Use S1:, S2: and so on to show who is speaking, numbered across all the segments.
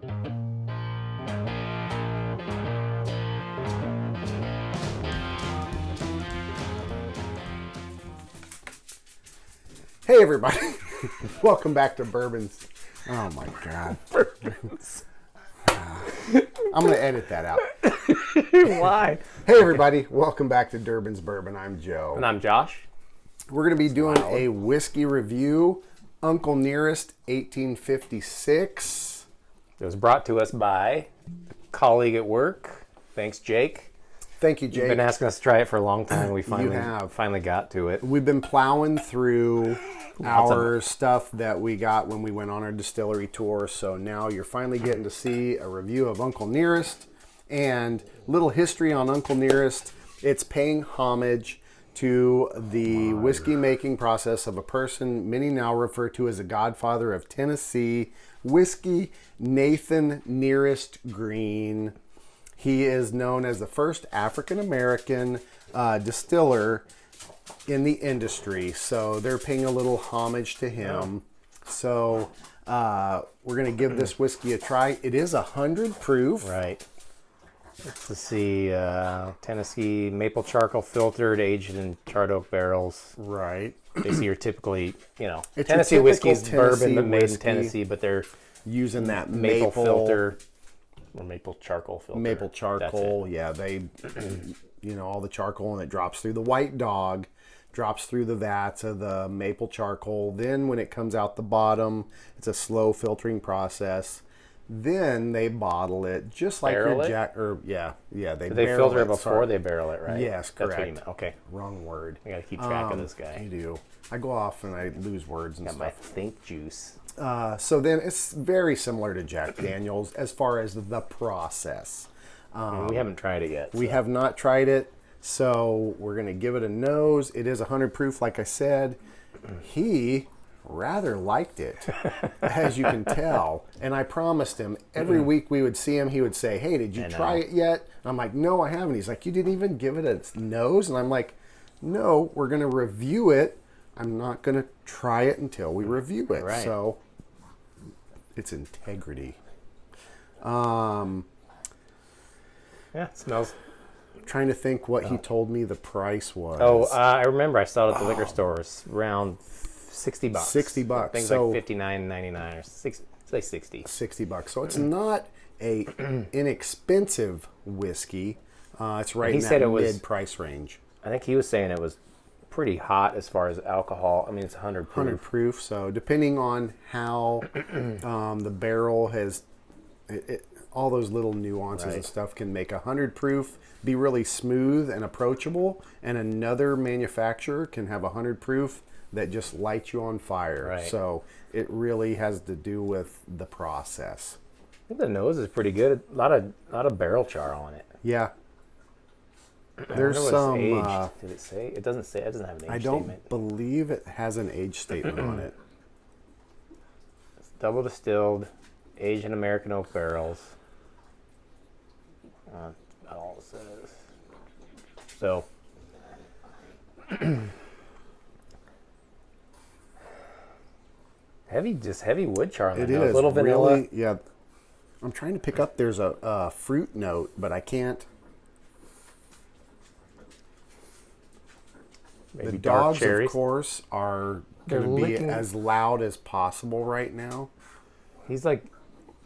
S1: Hey everybody, welcome back to Bourbons. Oh my God.
S2: Bourbons.
S1: I'm going to edit that out.
S2: Why?
S1: Hey everybody, welcome back to Durbin's Bourbon. I'm Joe.
S2: And I'm Josh.
S1: We're going to be doing a whiskey review, Uncle Nearest 1856.
S2: It was brought to us by a colleague at work. Thanks, Jake.
S1: Thank you, Jake.
S2: You've been asking us to try it for a long time. We finally
S1: have.
S2: finally got to it.
S1: We've been plowing through our stuff that we got when we went on our distillery tour. So now you're finally getting to see a review of Uncle Nearest and little history on Uncle Nearest. It's paying homage to the whiskey making process of a person many now refer to as the godfather of Tennessee whiskey, Nathan Nearest Green. He is known as the first African-American distiller in the industry. So they're paying a little homage to him. So we're going to give this whiskey a try. It is 100 proof.
S2: Right. Let's see. Tennessee maple charcoal filtered, aged in charred oak barrels.
S1: Right.
S2: Basically, your typically,
S1: It's
S2: Tennessee
S1: your
S2: whiskey is
S1: typical
S2: bourbon but made in
S1: whiskey.
S2: Tennessee, but they're
S1: Using that
S2: maple filter or maple charcoal filter.
S1: Maple charcoal. Yeah, they, all the charcoal, and it drops through the white dog, drops through the vats of the maple charcoal. Then when it comes out the bottom, it's a slow filtering process. Then they bottle it just like
S2: Barrel
S1: your
S2: it?
S1: Jack. Or they
S2: They
S1: barrel
S2: filter it before
S1: sorry.
S2: they barrel it, right?
S1: Yes,
S2: That's what you
S1: correct.
S2: meant. Okay.
S1: Wrong word.
S2: I gotta keep track of this guy.
S1: You do. I go off and I lose words and
S2: Got my
S1: stuff.
S2: think juice.
S1: So then it's very similar to Jack Daniels as far as the process.
S2: We haven't tried it yet.
S1: We have not tried it, so we're going to give it a nose. It is 100 proof, like I said. He rather liked it, as you can tell. And I promised him every week we would see him, he would say, hey, did you try it yet? And I'm like, no, I haven't. He's like, you didn't even give it a nose? And I'm like, no, we're going to review it. I'm not going to try it until we review it.
S2: Right.
S1: So it's integrity.
S2: Yeah, it smells.
S1: Trying to think what he told me the price was.
S2: Oh, I remember I saw it at the liquor stores around $60.
S1: $60.
S2: Things
S1: So-
S2: like $59.99 or say $60.
S1: $60. So it's not a inexpensive whiskey. It's right
S2: He
S1: in
S2: said
S1: that
S2: it was-
S1: mid-price range.
S2: I think he was saying it was pretty hot as far as alcohol. I mean, it's 100 proof.
S1: 100 proof. So depending on how the barrel has, all those little nuances and stuff can make 100 proof be really smooth and approachable, and another manufacturer can have 100 proof that just lights you on fire.
S2: Right.
S1: So it really has to do with the process.
S2: I think the nose is pretty good. A lot of barrel char on it.
S1: Yeah.
S2: I
S1: There's
S2: wonder what it's
S1: some.
S2: aged. Did it say? It doesn't say. It doesn't have an age
S1: I don't
S2: statement.
S1: believe it has an age statement on it.
S2: It's double distilled, aged in American oak barrels. That's about all it says. So, heavy wood char on the
S1: It
S2: nose.
S1: is
S2: Little vanilla.
S1: really, yeah. I'm trying to pick up. There's a fruit note, but I can't.
S2: Maybe
S1: The
S2: dark
S1: dogs,
S2: cherries.
S1: of course, are
S2: They're
S1: going to be
S2: licking-
S1: as loud as possible right now.
S2: He's like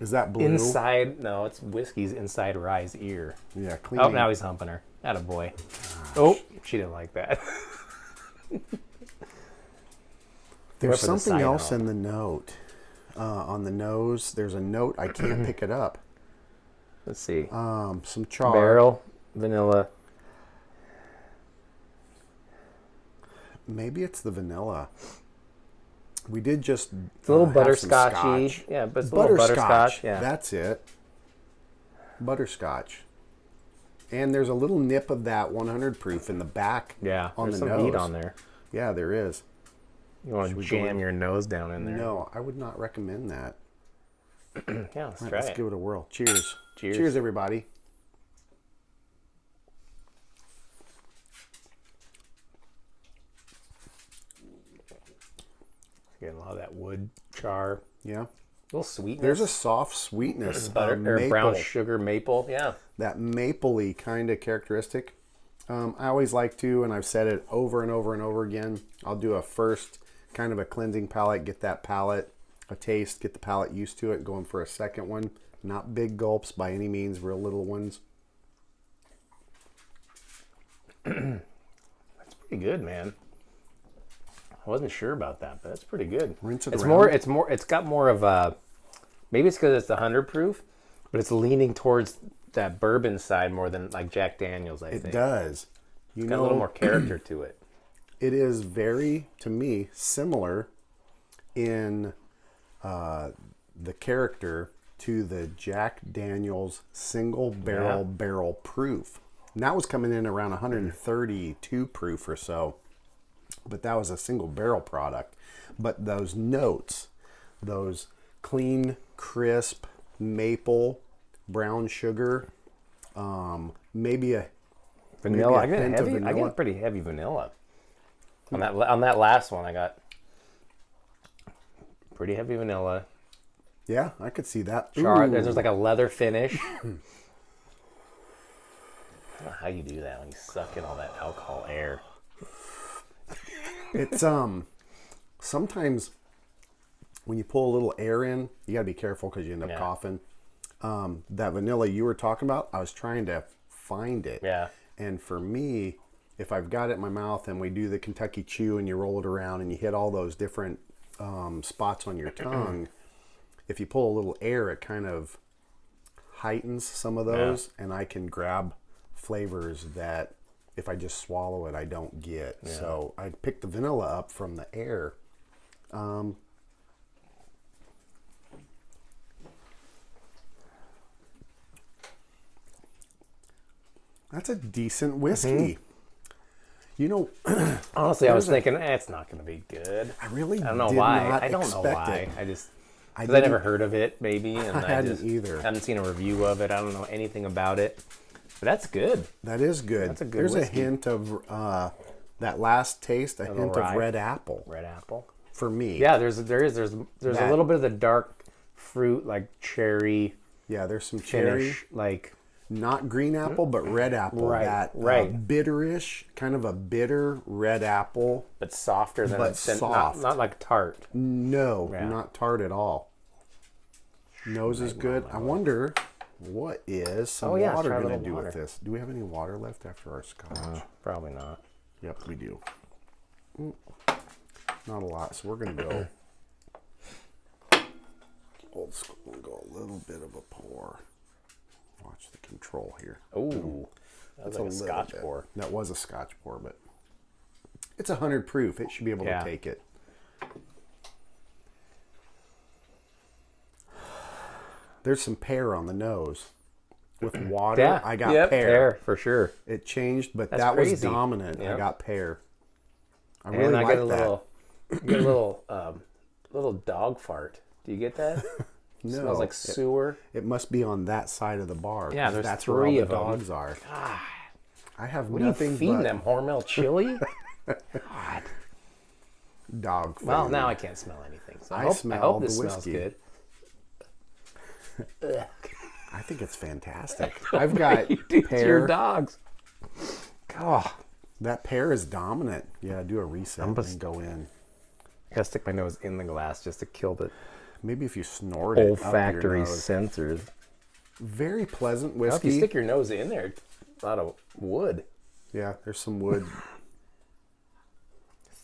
S1: Is that blue?
S2: inside. No, it's whiskey's inside Rye's ear.
S1: Yeah, clean.
S2: Oh, now he's humping her. Attaboy. Oh, she didn't like that.
S1: There's
S2: Went for the
S1: something
S2: side
S1: else
S2: note.
S1: in the note. On the nose, there's a note. I can't pick it up.
S2: Let's see.
S1: Some char.
S2: Barrel, vanilla.
S1: Maybe it's the vanilla. We did just.
S2: It's a little
S1: have some
S2: butterscotchy.
S1: scotch.
S2: Yeah, but it's a little butterscotch. Yeah.
S1: That's it. Butterscotch. And there's a little nip of that 100 proof in the back.
S2: Yeah,
S1: on
S2: there's
S1: the
S2: some
S1: nose.
S2: heat on there.
S1: Yeah, there is.
S2: You want to
S1: we go
S2: jam
S1: in?
S2: your nose down in there.
S1: No, I would not recommend that.
S2: Yeah, let's
S1: All right,
S2: try
S1: let's
S2: it.
S1: give it a whirl. Cheers.
S2: Cheers.
S1: Cheers, everybody.
S2: Getting a lot of that wood char.
S1: Yeah.
S2: little sweetness.
S1: There's a soft sweetness.
S2: Butter or
S1: maple,
S2: brown sugar maple. Yeah.
S1: that mapley kind of characteristic. I always like to, and I've said it over and over and over again, I'll do a first kind of a cleansing palate, get that palate a taste, get the palate used to it, going for a second one. Not big gulps by any means, real little ones.
S2: That's pretty good, man. I wasn't sure about that, but that's pretty good.
S1: Rinse it
S2: it's
S1: around.
S2: more. It's got more of a. Maybe it's because it's 100 proof, but it's leaning towards that bourbon side more than like Jack Daniels. I think
S1: It does.
S2: It's got a little more character to it.
S1: It is very, to me, similar in the character to the Jack Daniels single barrel proof. And that was coming in around 132 proof or so. But that was a single barrel product. But those notes, those clean, crisp, maple, brown sugar, maybe a
S2: Vanilla.
S1: maybe a hint of
S2: I
S1: vanilla.
S2: get pretty heavy vanilla. On that last one, I got pretty heavy vanilla.
S1: Yeah, I could see that.
S2: Charred.
S1: Ooh.
S2: There's like a leather finish. I don't know how you do that when you suck in all that alcohol air.
S1: It's sometimes when you pull a little air in, you gotta be careful because you end up coughing. That vanilla you were talking about, I was trying to find it.
S2: Yeah.
S1: And for me, if I've got it in my mouth and we do the Kentucky Chew and you roll it around and you hit all those different spots on your tongue, if you pull a little air, it kind of heightens some of those, and I can grab flavors that if I just swallow it, I don't get.
S2: Yeah.
S1: So I picked the vanilla up from the air. That's a decent whiskey. You know,
S2: Honestly, I was thinking, it's not going to be good.
S1: I really
S2: I don't know
S1: did
S2: why.
S1: not
S2: I don't know
S1: expect
S2: why.
S1: it.
S2: I just
S1: I
S2: because I
S1: didn't-
S2: never heard of it, maybe, and
S1: I hadn't
S2: just
S1: either.
S2: haven't seen a review of it. I don't know anything about it. But that's good.
S1: That is good.
S2: That's a good
S1: There's
S2: whiskey.
S1: a hint of that last taste, a hint
S2: rye.
S1: of red apple
S2: Red apple.
S1: for me.
S2: Yeah, there's a
S1: That-
S2: little bit of the dark fruit, like cherry
S1: Yeah, there's some cherry,
S2: finish, like
S1: not green apple, but red apple.
S2: Right,
S1: That
S2: right.
S1: bitterish, kind of a bitter red apple.
S2: but softer than
S1: But
S2: than-
S1: soft.
S2: not like tart.
S1: No,
S2: Yeah.
S1: not tart at all. Nose is good. I wonder what is some
S2: Oh, yeah,
S1: water
S2: try a
S1: going to
S2: little
S1: do with
S2: water.
S1: this. Do we have any water left after our scotch?
S2: Probably not.
S1: Yep, we do. Not a lot, so we're going to go old school and go a little bit of a pour. Watch the control here.
S2: Ooh, that was like a
S1: little
S2: Scotch
S1: bit.
S2: pour.
S1: That was a Scotch pour, but it's 100 proof. It should be able
S2: Yeah.
S1: to take it. There's some pear on the nose. With water,
S2: Yeah,
S1: I got
S2: yep,
S1: pear.
S2: for sure.
S1: It changed, but
S2: That's
S1: that was
S2: crazy.
S1: dominant. I
S2: Yep.
S1: got pear. I
S2: And
S1: really
S2: I
S1: like
S2: get a
S1: that.
S2: little, you get a little, little dog fart. Do you get that?
S1: No,
S2: Smells like sewer.
S1: It must be on that side of the bar.
S2: Yeah,
S1: 'cause
S2: there's
S1: that's
S2: three
S1: where all the
S2: of them.
S1: dogs are. I have
S2: What do you
S1: nothing
S2: feed
S1: but
S2: them? Hormel chili? God.
S1: dog food.
S2: Well, now I can't smell anything. So
S1: I smell
S2: I hope
S1: the
S2: this smells
S1: whiskey.
S2: good.
S1: I think it's fantastic. I've got
S2: You do to
S1: pear.
S2: your dogs. God.
S1: That pear is dominant. Yeah, do a reset and go in.
S2: I gotta stick my nose in the glass just to kill the
S1: Maybe if you snort it
S2: olfactory
S1: up your nose.
S2: sensors.
S1: Very pleasant
S2: Well, if you
S1: whiskey.
S2: stick your nose in there, it's a lot of wood.
S1: Yeah, there's some wood.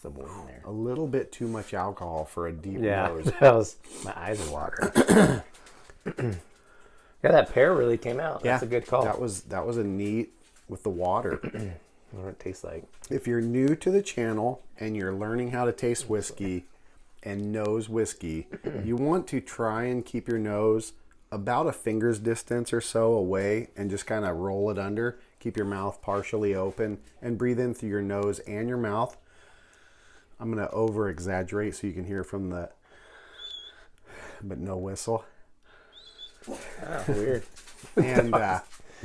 S2: Some wood in there.
S1: A little bit too much alcohol for a deep
S2: Yeah,
S1: nose.
S2: that was my eyes are watering. Yeah, that pear really came out. That's a good call.
S1: That was a neat with the water.
S2: I wonder what it tastes like.
S1: If you're new to the channel and you're learning how to taste whiskey and nose whiskey, you want to try and keep your nose about a finger's distance or so away and just kind of roll it under. Keep your mouth partially open and breathe in through your nose and your mouth. I'm going to over exaggerate so you can hear from the, but no whistle.
S2: Oh, weird.
S1: And the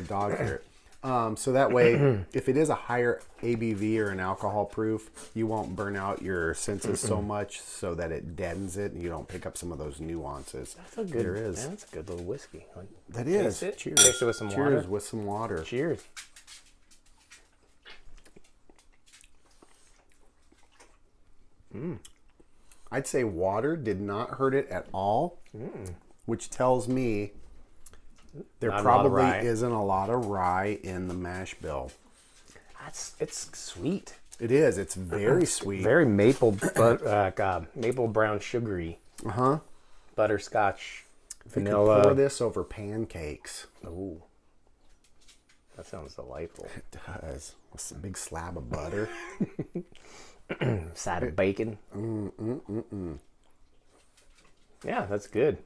S1: dog hear it. So that way, if it is a higher ABV or an alcohol proof, you won't burn out your senses so much so that it deadens it and you don't pick up some of those nuances.
S2: That's a good.
S1: There is.
S2: Man, that's a good little whiskey.
S1: That is.
S2: Taste it.
S1: Cheers.
S2: Taste it with some
S1: Cheers
S2: water.
S1: with some water.
S2: Cheers.
S1: I'd say water did not hurt it at all, which tells me there
S2: Not a lot of
S1: probably
S2: rye.
S1: isn't a lot of rye in the mash bill.
S2: It's sweet.
S1: It is. It's very sweet.
S2: Very maple, maple brown sugary. Butterscotch, vanilla.
S1: Pour this over pancakes.
S2: Ooh, that sounds delightful.
S1: It does. With a big slab of butter.
S2: Side of bacon. Yeah, that's good.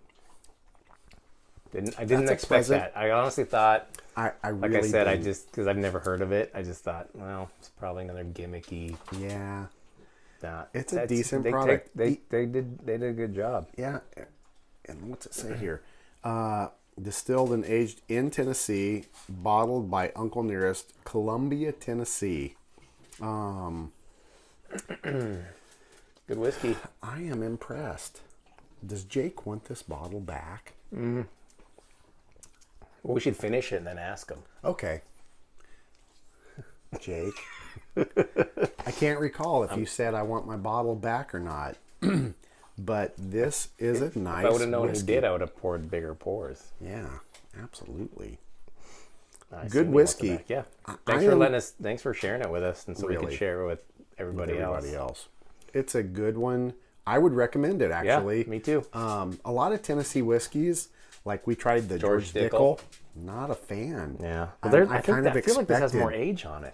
S2: I didn't
S1: That's a
S2: expect
S1: pleasant-
S2: that. I honestly thought,
S1: I
S2: like
S1: really
S2: I said,
S1: didn't.
S2: because I've never heard of it, I just thought, well, it's probably another gimmicky.
S1: Yeah.
S2: Nah,
S1: It's a decent product.
S2: They did a good job.
S1: Yeah. And what's it say here? Distilled and aged in Tennessee, bottled by Uncle Nearest, Columbia, Tennessee.
S2: Good whiskey.
S1: I am impressed. Does Jake want this bottle back?
S2: Well, we should finish it and then ask him.
S1: Okay. Jake. I can't recall if you said I want my bottle back or not. But this is a nice
S2: If I would have known
S1: whiskey.
S2: he did, I would have poured bigger pours.
S1: Yeah, absolutely.
S2: I
S1: Good
S2: assume he wants it
S1: whiskey.
S2: back. Yeah.
S1: I
S2: Thanks for
S1: am-
S2: letting us. Thanks for sharing it with us, and so we
S1: Really.
S2: could share it with everybody else.
S1: It's a good one. I would recommend it, actually.
S2: Yeah, me too.
S1: A lot of Tennessee whiskeys, like we tried the George
S2: George
S1: Dickel, not a fan.
S2: Yeah,
S1: I
S2: I
S1: kind
S2: think
S1: of
S2: I feel like this has
S1: expected-
S2: more age on it.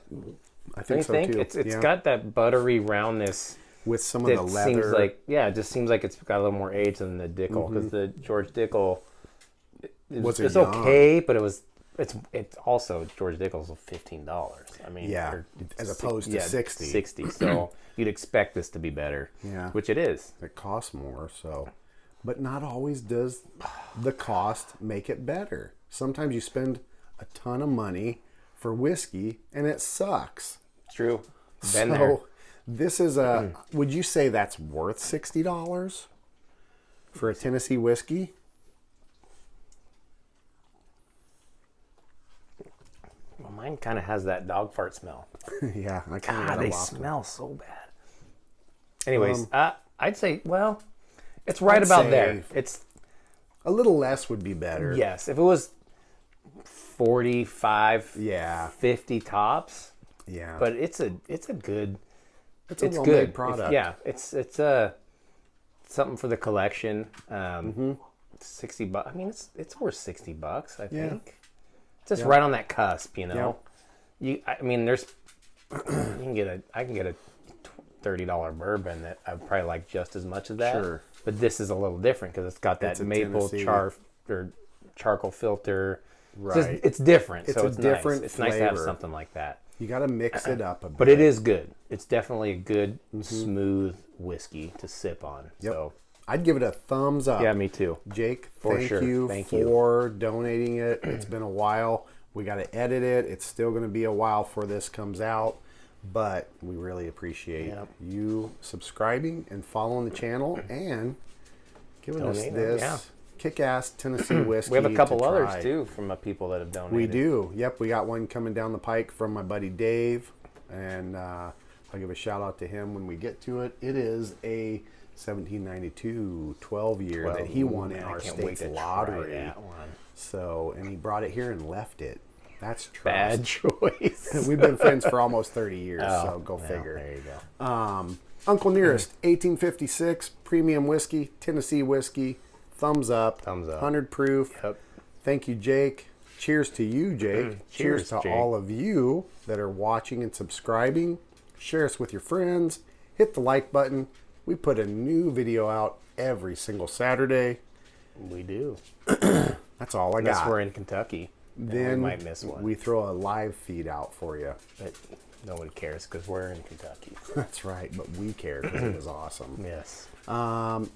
S1: I
S2: Don't
S1: think
S2: you
S1: so
S2: think
S1: too.
S2: it's
S1: Yeah.
S2: got that buttery roundness
S1: with some of
S2: that
S1: the leather.
S2: seems like it just seems like it's got a little more age than the Dickel because the George Dickel
S1: Was
S2: it's
S1: young.
S2: okay, but it's also George Dickel's $15. I mean,
S1: Yeah,
S2: or
S1: as opposed to 60.
S2: 60. So you'd expect this to be better.
S1: Yeah.
S2: which it is.
S1: It costs more, so. But not always does the cost make it better. Sometimes you spend a ton of money for whiskey and it sucks.
S2: It's true. Been
S1: so
S2: there.
S1: this is a. Would you say that's worth $60 for a Tennessee whiskey?
S2: Well, mine kind of has that dog fart smell.
S1: Yeah, I kind of
S2: God, they smell so bad. Anyways, I'd say, well, it's right
S1: I'd
S2: about
S1: say-
S2: there. It's
S1: A little less would be better.
S2: yes. If it was 45,
S1: Yeah.
S2: 50 tops,
S1: Yeah.
S2: but it's a good.
S1: it's a
S2: It's
S1: well-made
S2: good
S1: product.
S2: yeah, it's something for the collection. 60 bucks. I mean, it's worth $60. I
S1: Yeah.
S2: think. Just
S1: Yeah.
S2: right on that cusp, you know. I mean, there's I can get a $30 bourbon that I would probably like just as much as that.
S1: Sure.
S2: But this is a little different because it's got that
S1: It's a
S2: maple
S1: Tennessee.
S2: charcoal filter.
S1: Right.
S2: It's different.
S1: It's
S2: so
S1: a
S2: it's
S1: different
S2: nice. It's nice to have
S1: flavor.
S2: something like that.
S1: You got to mix it up a bit.
S2: But it is good. It's definitely a good, smooth whiskey to sip on.
S1: Yep.
S2: So
S1: I'd give it a thumbs up.
S2: yeah, me too.
S1: Jake,
S2: For
S1: thank
S2: sure.
S1: you
S2: Thank you.
S1: for donating it. It's been a while. We got to edit it. It's still going to be a while before this comes out, but we really appreciate
S2: Yep.
S1: you subscribing and following the channel and giving us
S2: Donating,
S1: this
S2: yeah.
S1: kick-ass Tennessee whiskey.
S2: We have a couple
S1: to
S2: others
S1: try.
S2: too from people that have donated.
S1: We do. Yep, we got one coming down the pike from my buddy Dave, and I'll give a shout out to him when we get to it. It is a 1792 12 year that he won in
S2: Man, I
S1: our
S2: can't wait
S1: state's
S2: to try
S1: lottery.
S2: that one.
S1: So, and he brought it here and left it. That's trust.
S2: Bad choice.
S1: We've been friends for almost 30 years,
S2: Oh,
S1: so go
S2: well,
S1: figure.
S2: There you go.
S1: Uncle Nearest, 1856, premium whiskey, Tennessee whiskey, thumbs up.
S2: Thumbs up.
S1: 100 proof.
S2: Yep.
S1: Thank you, Jake. Cheers to you, Jake.
S2: Cheers,
S1: to
S2: Jake.
S1: all of you that are watching and subscribing. Share us with your friends. Hit the like button. We put a new video out every single Saturday.
S2: We do.
S1: That's all I
S2: Unless
S1: got.
S2: we're in Kentucky.
S1: Then
S2: we might miss one.
S1: we throw a live feed out for you.
S2: But nobody cares because we're in Kentucky.
S1: That's right, but we cared because it was awesome.
S2: Yes.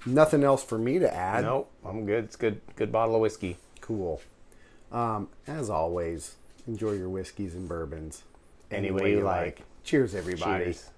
S1: Nothing else for me to add.
S2: Nope. I'm good. It's good. Good bottle of whiskey.
S1: Cool. As always, Enjoy your whiskeys and bourbons
S2: Any way you like.
S1: Cheers, everybody.
S2: Cheers.